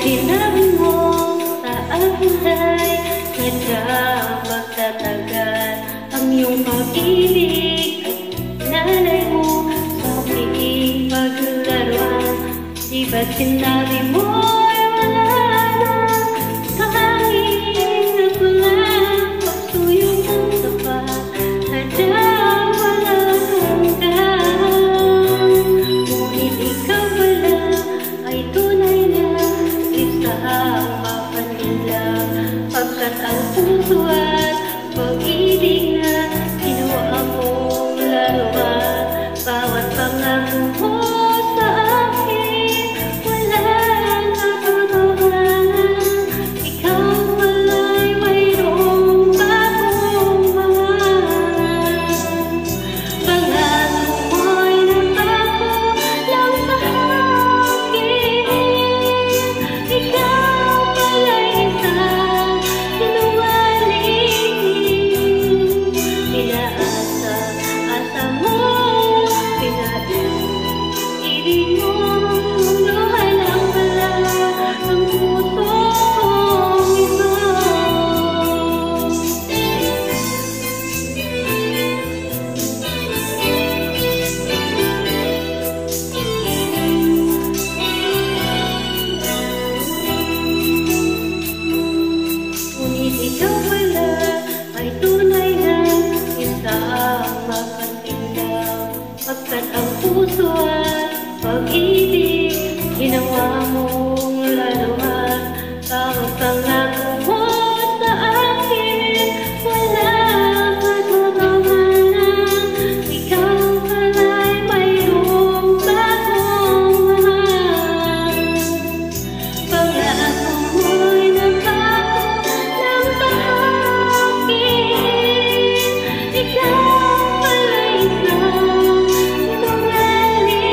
sinabi mo sa akin ay sadyang magtatagal ang iyong pag-ibig at nanay mo sa pakikipaglaruan. Di ba't sinabi mo ay wala na kahit nagkulang pagsuyong ng tapat, sadyang walang hanggan. Ngunit ikaw pala ay tunay na isang mapanlinlang, pagkat ang puso at pag-ibig na ginawa mong laruan. Bawat pangako mo sa akin walang katotohanan. Ikaw pala'y mayroong bagong mahal. Pangako mo'y nangako lang sa akin. Ikaw pala'y isang sinungaling. Pinaasa mo, ibig mo, luha lang pala ang puso kong ito. Ngunit ikaw pala ay tunay na isang mapanlinlang, pagkat ang puso at pag-ibig ginawa mong laruan. Bawat pangako mo sa akin walang katotohanan. Ikaw pala'y mayroong bagong mahal. Pangako mo'y nangako lang sa akin. Ikaw pala'y isang sinungaling.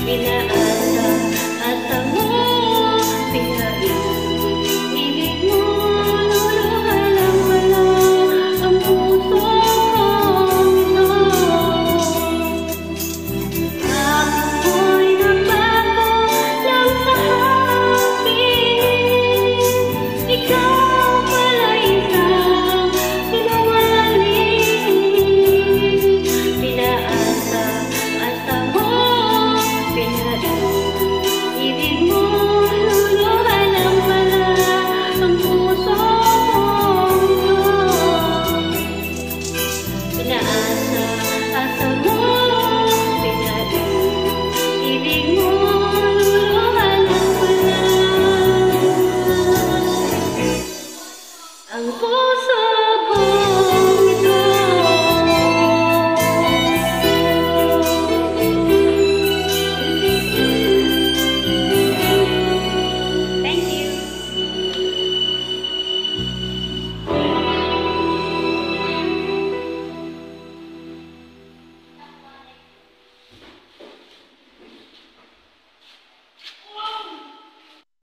Pinaasa mo, pinaibig mo, luluha lang pala ang puso kong ito. Ako'y nagbago lang sa akin. Ikaw pala'y isang sinungaling. Pinaasa mo, pinaibig mo, luluha lang pala ang puso kong ito. Pinaasa mo, pinaibig mo, luluha lang pala ang puso